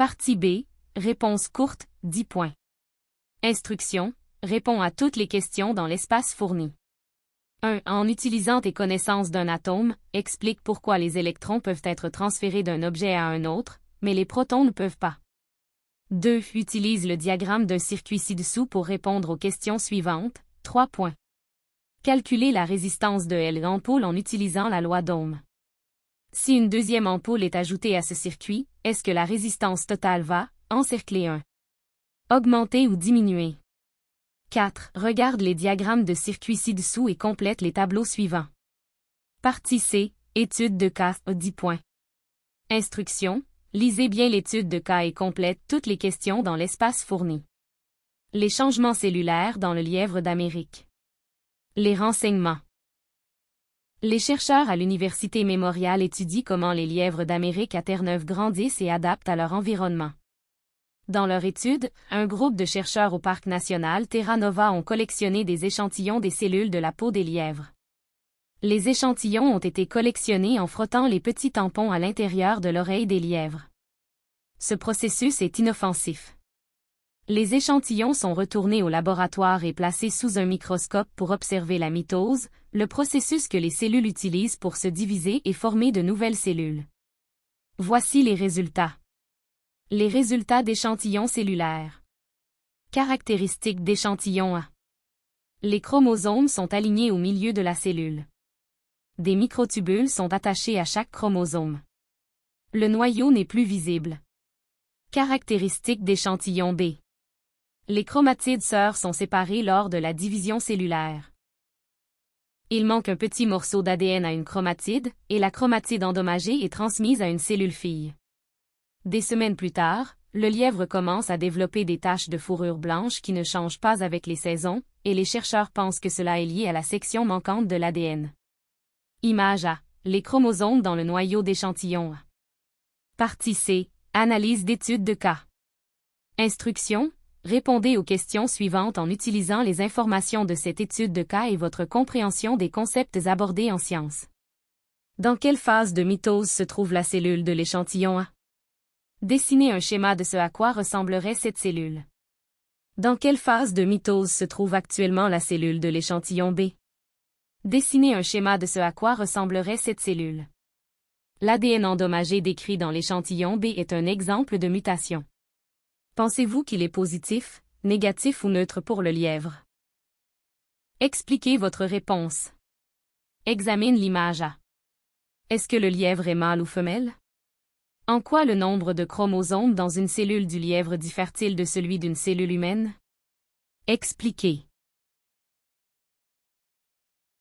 Partie B, réponse courte, 10 points. Instruction, réponds à toutes les questions dans l'espace fourni. 1. En utilisant tes connaissances d'un atome, explique pourquoi les électrons peuvent être transférés d'un objet à un autre, mais les protons ne peuvent pas. 2. Utilise le diagramme d'un circuit ci-dessous pour répondre aux questions suivantes, 3 points. Calculer la résistance de l'ampoule en utilisant la loi d'Ohm. Si une deuxième ampoule est ajoutée à ce circuit, est-ce que la résistance totale va, encercler 1. Augmenter ou diminuer. 4. Regarde les diagrammes de circuit ci-dessous et complète les tableaux suivants. Partie C, étude de cas, 10 points. Instruction, lisez bien l'étude de cas et complète toutes les questions dans l'espace fourni. Les changements cellulaires dans le lièvre d'Amérique. Les renseignements. Les chercheurs à l'Université Memorial étudient comment les lièvres d'Amérique à Terre-Neuve grandissent et adaptent à leur environnement. Dans leur étude, un groupe de chercheurs au Parc national Terra Nova ont collectionné des échantillons des cellules de la peau des lièvres. Les échantillons ont été collectionnés en frottant les petits tampons à l'intérieur de l'oreille des lièvres. Ce processus est inoffensif. Les échantillons sont retournés au laboratoire et placés sous un microscope pour observer la mitose, le processus que les cellules utilisent pour se diviser et former de nouvelles cellules. Voici les résultats. Les résultats d'échantillons cellulaires. Caractéristiques d'échantillons A. Les chromosomes sont alignés au milieu de la cellule. Des microtubules sont attachés à chaque chromosome. Le noyau n'est plus visible. Caractéristiques d'échantillon B. Les chromatides sœurs sont séparées lors de la division cellulaire. Il manque un petit morceau d'ADN à une chromatide, et la chromatide endommagée est transmise à une cellule fille. Des semaines plus tard, le lièvre commence à développer des taches de fourrure blanche qui ne changent pas avec les saisons, et les chercheurs pensent que cela est lié à la section manquante de l'ADN. Image A. Les chromosomes dans le noyau d'échantillon A. Partie C. Analyse d'études de cas. Instruction. Répondez aux questions suivantes en utilisant les informations de cette étude de cas et votre compréhension des concepts abordés en sciences. Dans quelle phase de mitose se trouve la cellule de l'échantillon A? Dessinez un schéma de ce à quoi ressemblerait cette cellule. Dans quelle phase de mitose se trouve actuellement la cellule de l'échantillon B? Dessinez un schéma de ce à quoi ressemblerait cette cellule. L'ADN endommagé décrit dans l'échantillon B est un exemple de mutation. Pensez-vous qu'il est positif, négatif ou neutre pour le lièvre? Expliquez votre réponse. Examine l'image A. Est-ce que le lièvre est mâle ou femelle? En quoi le nombre de chromosomes dans une cellule du lièvre diffère-t-il de celui d'une cellule humaine? Expliquez.